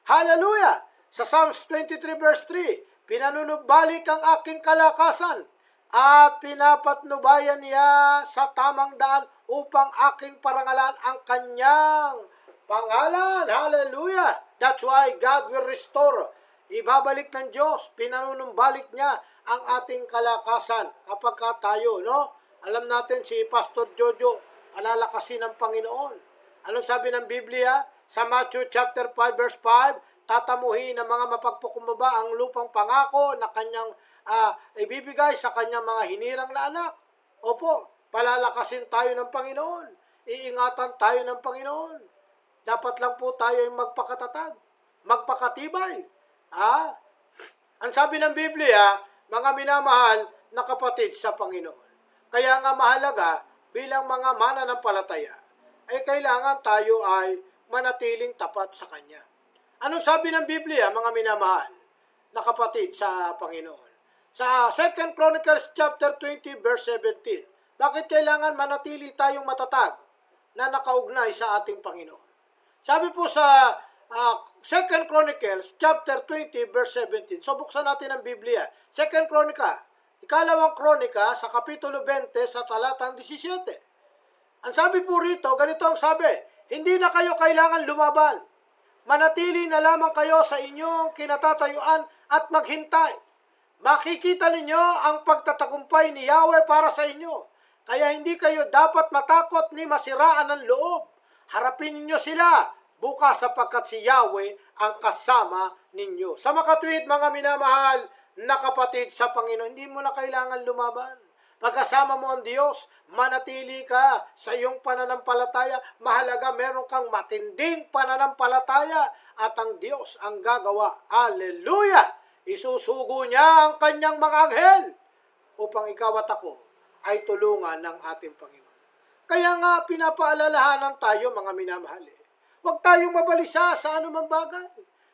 Hallelujah! Sa Psalms 23 verse 3, pinanunubalik ang aking kalakasan at pinapatnubayan niya sa tamang daan upang aking parangalan ang kanyang pangalan. Hallelujah! That's why God will restore. Ibabalik ng Diyos, pinanunumbalik niya ang ating kalakasan kapag tayo, Alam natin si Pastor Jojo, alalakasin ng Panginoon. Anong sabi ng Biblia? Sa Matthew chapter 5 verse 5, tatamuhin ng mga mapagpukumbaba ang lupang pangako na kanyang ibibigay sa kanyang mga hinirang na anak. Opo, palalakasin tayo ng Panginoon. Iingatan tayo ng Panginoon. Dapat lang po tayo yung magpakatatag, magpakatibay. Ang sabi ng Biblia, mga minamahal na kapatid sa Panginoon. Kaya nga mahalaga bilang mga mananampalataya, ay kailangan tayo ay manatiling tapat sa Kanya. Anong sabi ng Biblia, mga minamahal na kapatid sa Panginoon? Sa 2 Chronicles chapter 20 verse 17, bakit kailangan manatili tayong matatag na nakaugnay sa ating Panginoon? Sabi po sa 2 Chronicles chapter 20 verse 17. So buksan natin ang Biblia. 2 Chronica, ikalawang Kronika sa kapitulo 20 sa talatang 17. Ang sabi po rito, ganito ang sabi, hindi na kayo kailangan lumaban. Manatili na lamang kayo sa inyong kinatatayuan at maghintay. Makikita ninyo ang pagtatagumpay ni Yahweh para sa inyo. Kaya hindi kayo dapat matakot ni masiraan ng loob. Harapin ninyo sila bukas sapagkat si Yahweh ang kasama ninyo. Sa makatwid, mga minamahal na kapatid sa Panginoon, hindi mo na kailangan lumaban. Pagkasama mo ang Diyos, manatili ka sa iyong pananampalataya. Mahalaga meron kang matinding pananampalataya at ang Diyos ang gagawa. Hallelujah! Isusugo niya ang kanyang mga anghel upang ikaw at ako ay tulungan ng ating Panginoon. Kaya nga pinapaalalahanan tayo, mga minamahal. Huwag tayong mabalisa sa anumang bagay.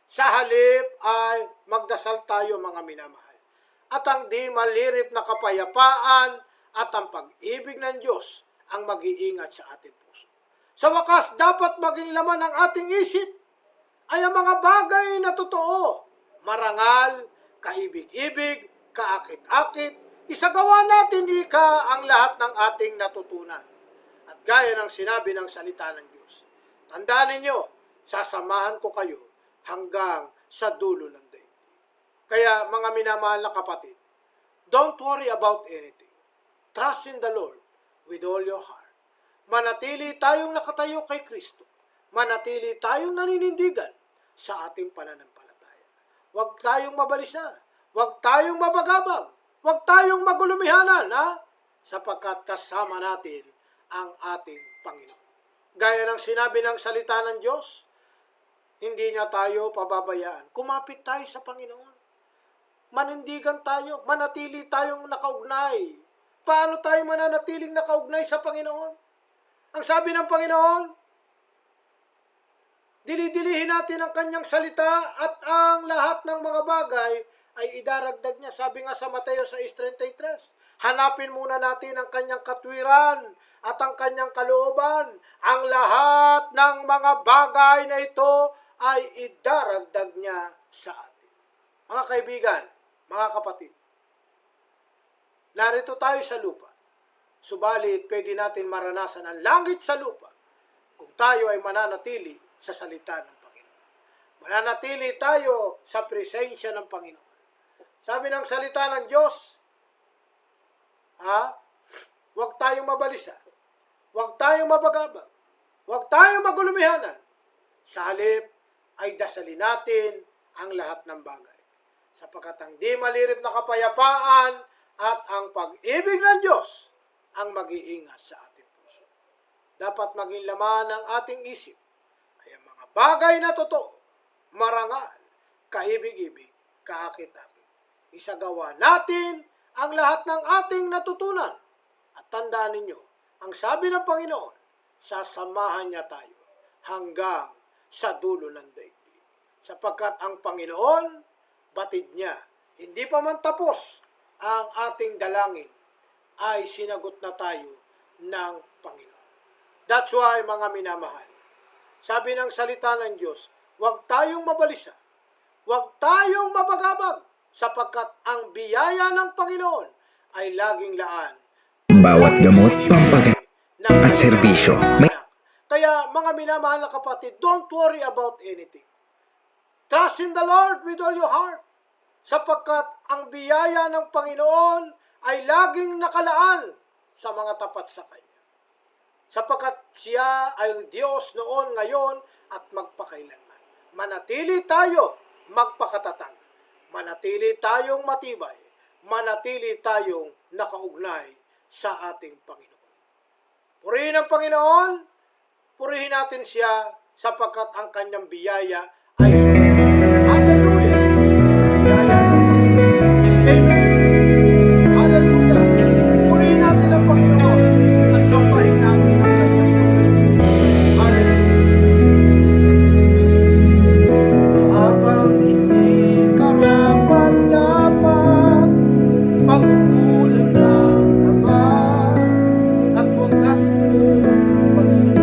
Sa halip ay magdasal tayo, mga minamahal. At ang di malirip na kapayapaan at ang pag-ibig ng Diyos ang mag-iingat sa ating puso. Sa wakas, dapat maging laman ng ating isip ay ang mga bagay na totoo. Marangal, kaibig-ibig, kaakit-akit, isagawa natin ang lahat ng ating natutunan. At gaya ng sinabi ng salita ng Diyos, tandaan ninyo, sasamahan ko kayo hanggang sa dulo ng daigdig. Kaya mga minamahal na kapatid, don't worry about anything. Trust in the Lord with all your heart. Manatili tayong nakatayo kay Kristo. Manatili tayong naninindigan sa ating pananampalataya. Huwag tayong mabalisa. Huwag tayong mabagabag. Huwag tayong magulumihanan, ha? Sapagkat kasama natin ang ating Panginoon. Gaya ng sinabi ng salita ng Diyos, hindi niya tayo pababayaan. Kumapit tayo sa Panginoon. Manindigan tayo, manatili tayong nakaugnay. Paano tayo mananatiling nakaugnay sa Panginoon? Ang sabi ng Panginoon, dilidilihin natin ang kanyang salita at ang lahat ng mga bagay ay idaragdag niya. Sabi nga sa Mateo 6:33, hanapin muna natin ang kanyang katwiran at ang kanyang kalooban. Ang lahat ng mga bagay na ito ay idaragdag niya sa atin. Mga kaibigan, mga kapatid, narito tayo sa lupa. Subalit, pwede natin maranasan ang langit sa lupa kung tayo ay mananatili sa salita ng Panginoon. Mananatili tayo sa presensya ng Panginoon. Sabi ng salita ng Diyos, huwag tayong mabalisa, huwag tayong mabagabag, huwag tayong magulumihanan. Sa halip ay dasalin natin ang lahat ng bagay. Sapagkat ang di malirip na kapayapaan at ang pag-ibig ng Diyos ang mag-iingat sa ating puso. Dapat maging laman ng ating isip ay ang mga bagay na totoo, marangal, kaibig-ibig, kaakit-akit. Isagawa natin ang lahat ng ating natutunan. At tandaan ninyo, ang sabi ng Panginoon, sasamahan niya tayo hanggang sa dulo ng daigdig. Sapagkat ang Panginoon, batid niya, hindi pa man tapos ang ating dalangin, ay sinagot na tayo ng Panginoon. That's why, mga minamahal, sabi ng salita ng Diyos, huwag tayong mabalisa, huwag tayong mabagabag, sapagkat ang biyaya ng Panginoon ay laging laan. Bawat gamot, pampagamot at serbisyo. Kaya mga minamahal na kapatid, don't worry about anything. Trust in the Lord with all your heart. Sapagkat ang biyaya ng Panginoon ay laging nakalaan sa mga tapat sa Kanya. Sapagkat siya ay Diyos noon, ngayon, at magpakailanman. Manatili tayo magpakatatag. Manatili tayong matibay. Manatili tayong nakaugnay sa ating Panginoon. Purihin ang Panginoon. Purihin natin siya sapagkat ang kanyang biyaya ay hallelujah. Amen. Hallelujah. Purihin natin ang Panginoon at sambahin natin ang kanyang Panginoon. Hallelujah. Habang hindi karapat-dapat, pagkukulang ng naman, at wagas mo pagsunod.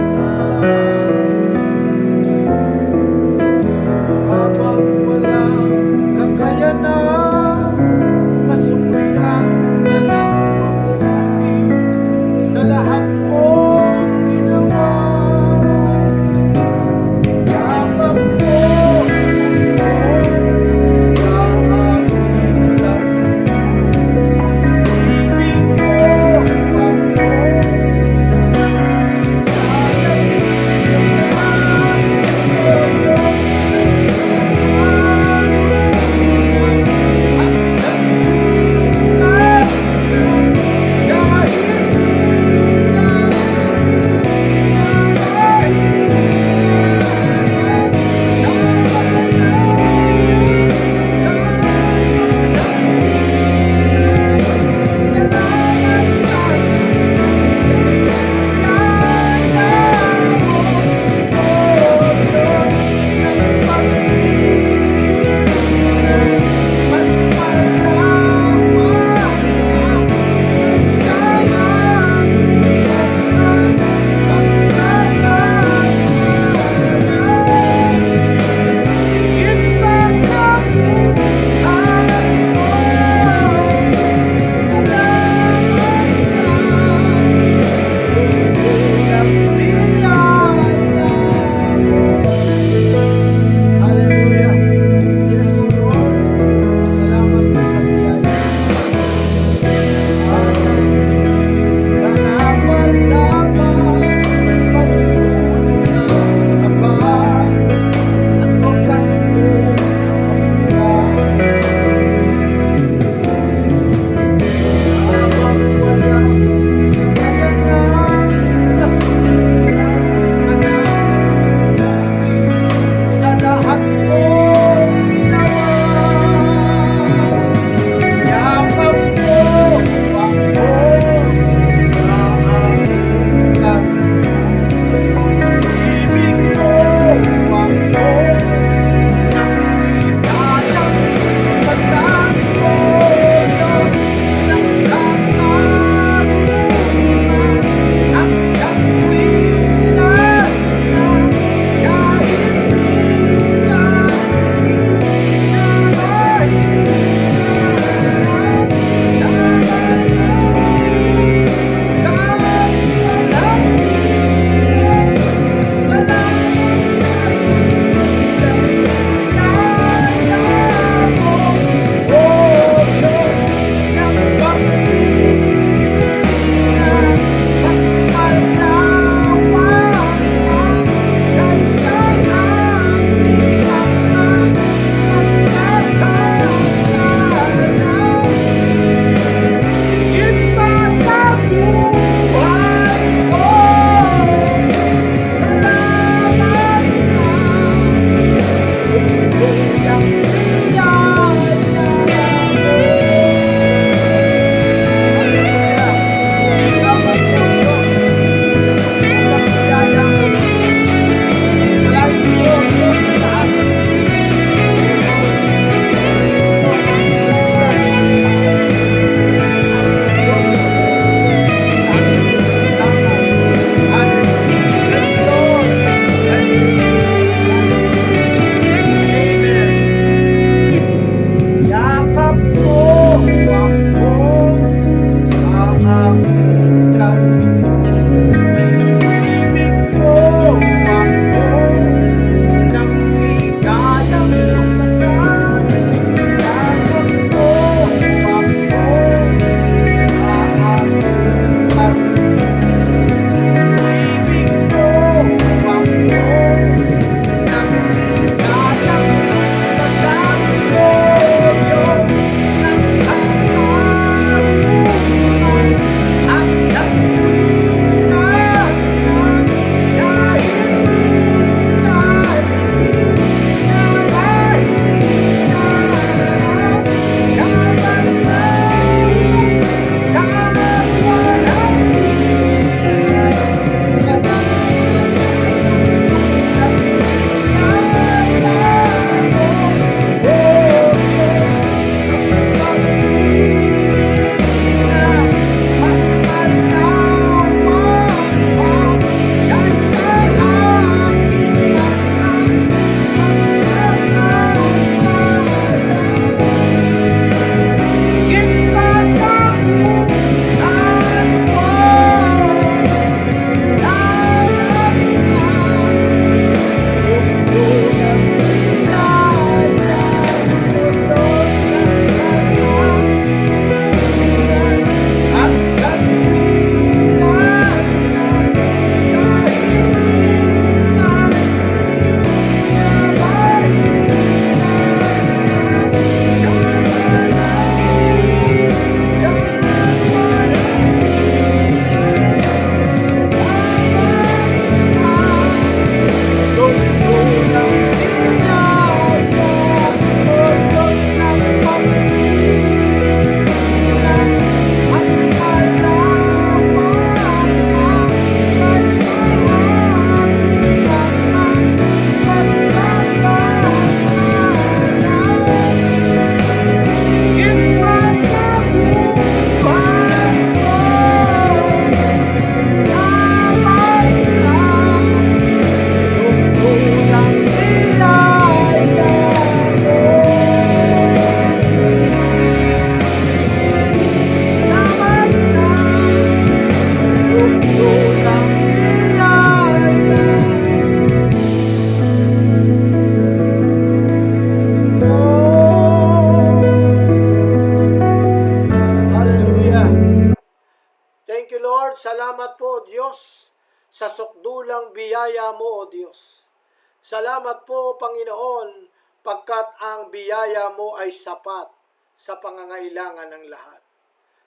Salamat po, Panginoon, pagkat ang biyaya mo ay sapat sa pangangailangan ng lahat.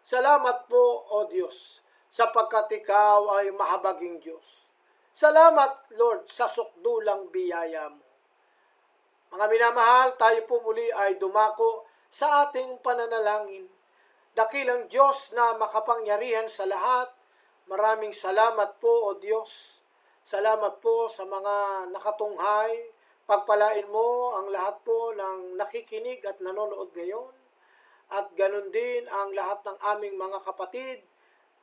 Salamat po, O Diyos, sapagkat Ikaw ay mahabaging Diyos. Salamat, Lord, sa sukdulang biyaya mo. Mga minamahal, tayo po muli ay dumako sa ating pananalangin. Dakilang Diyos na makapangyarihan sa lahat, maraming salamat po, O Diyos. Salamat po sa mga nakatunghay. Pagpalain mo ang lahat po ng nakikinig at nanonood ngayon. At ganun din ang lahat ng aming mga kapatid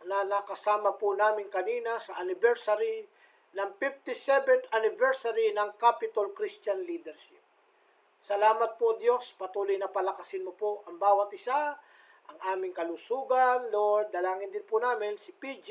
na nakasama po namin kanina sa anniversary ng 57th anniversary ng Capitol Christian Leadership. Salamat po, Diyos. Patuloy na palakasin mo po ang bawat isa, ang aming kalusugan. Lord, dalangin din po namin si PJ,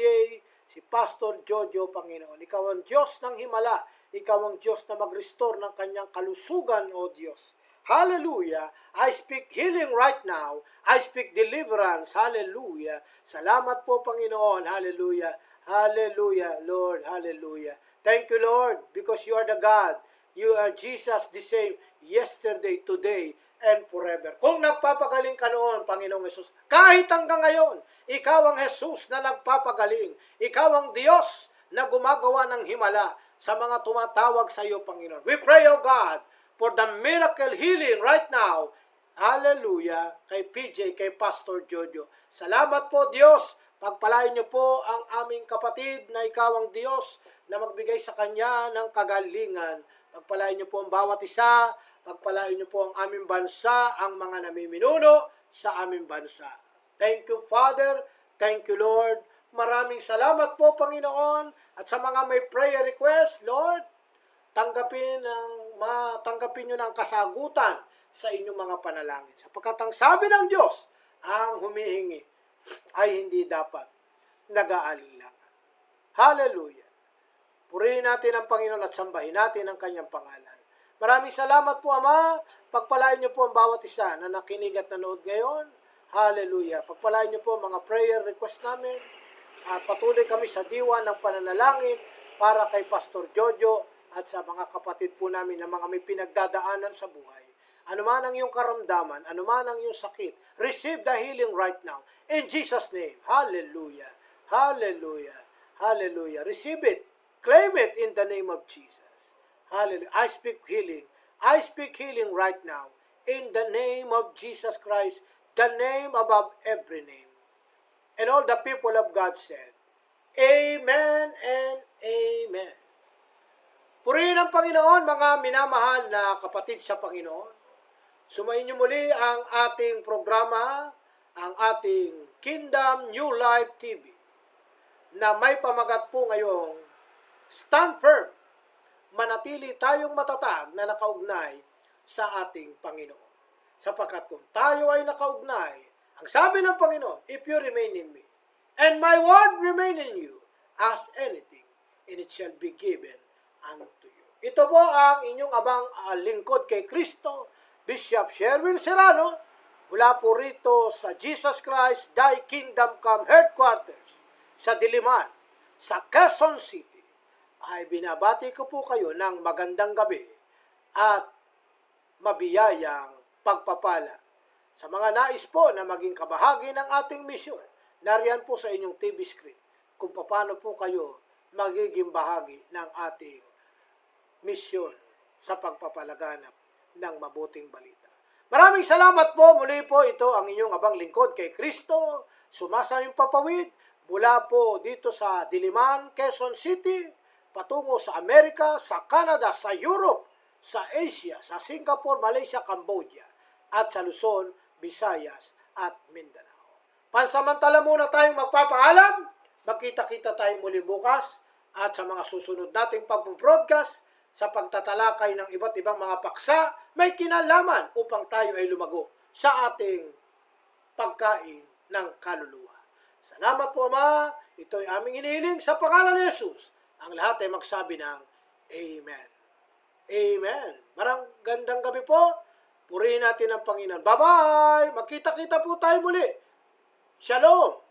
si Pastor Jojo, Panginoon. Ikaw ang Diyos ng himala. Ikaw ang Diyos na mag-restore ng kanyang kalusugan, O Diyos. Hallelujah. I speak healing right now. I speak deliverance. Hallelujah. Salamat po, Panginoon. Hallelujah. Hallelujah, Lord. Hallelujah. Thank you, Lord, because you are the God. You are Jesus the same yesterday, today, and forever. Kung nagpapagaling ka noon, Panginoong Jesus, kahit hanggang ngayon, ikaw ang Jesus na nagpapagaling. Ikaw ang Diyos na gumagawa ng himala sa mga tumatawag sa iyo, Panginoon. We pray, O God, for the miracle healing right now. Hallelujah. Kay PJ, kay Pastor Jojo. Salamat po, Diyos. Pagpalain niyo po ang aming kapatid na ikaw ang Diyos na magbigay sa kanya ng kagalingan. Pagpalain niyo po ang bawat isa. Pagpalain niyo po ang aming bansa, ang mga namiminuno sa aming bansa. Thank you, Father. Thank you, Lord. Maraming salamat po, Panginoon. At sa mga may prayer request, Lord, tanggapin niyo ng kasagutan sa inyong mga panalangin. Sapagkat ang sabi ng Diyos, ang humihingi ay hindi dapat nag-aalinlangan. Hallelujah. Purihin natin ang Panginoon at sambahin natin ang kanyang pangalan. Maraming salamat po, Ama. Pagpalain niyo po ang bawat isa na nakinig at nanood ngayon. Hallelujah. Pagpalain niyo po ang mga prayer request namin. At patuloy kami sa diwa ng pananalangin para kay Pastor Jojo at sa mga kapatid po namin na mga may pinagdadaanan sa buhay. Ano man ang iyong karamdaman, ano man ang iyong sakit, receive the healing right now. In Jesus' name. Hallelujah. Hallelujah. Hallelujah. Receive it. Claim it in the name of Jesus. Hallelujah. I speak healing. I speak healing right now. In the name of Jesus Christ, the name above every name. And all the people of God said, Amen and Amen. Purihin ang Panginoon, mga minamahal na kapatid sa Panginoon. Sumayin niyo muli ang ating programa, ang ating Kingdom New Life TV, na may pamagat po ngayong Stand Firm. Manatili tayong matatag na nakaugnay sa ating Panginoon. Sapagkat kung tayo ay nakaugnay, ang sabi ng Panginoon, if you remain in me, and my word remain in you, ask anything, and it shall be given unto you. Ito po ang inyong abang lingkod kay Kristo, Bishop Sherwin Serrano, mula po rito sa Jesus Christ, Thy Kingdom Come Headquarters, sa Diliman, sa Quezon City. Ay binabati ko po kayo ng magandang gabi at mabiyayang pagpapala. Sa mga nais po na maging kabahagi ng ating misyon, nariyan po sa inyong TV screen kung paano po kayo magiging bahagi ng ating misyon sa pagpapalaganap ng mabuting balita. Maraming salamat po. Muli po ito ang inyong abang lingkod kay Kristo, sumasayang papawid mula po dito sa Diliman, Quezon City, patungo sa Amerika, sa Canada, sa Europe, sa Asia, sa Singapore, Malaysia, Cambodia, at sa Luzon, Visayas, at Mindanao. Pansamantala muna tayong magpapaalam. Magkita-kita tayo muli bukas at sa mga susunod nating pag-broadcast sa pagtatalakay ng iba't ibang mga paksa may kinalaman upang tayo ay lumago sa ating pagkain ng kaluluwa. Salamat po, Ama. Ito'y aming hinihiling sa pangalan ni Jesus. Ang lahat ay magsabi ng Amen. Amen. Marang gandang gabi po. Purihin natin ang Panginoon. Bye-bye! Magkita-kita po tayo muli. Shalom!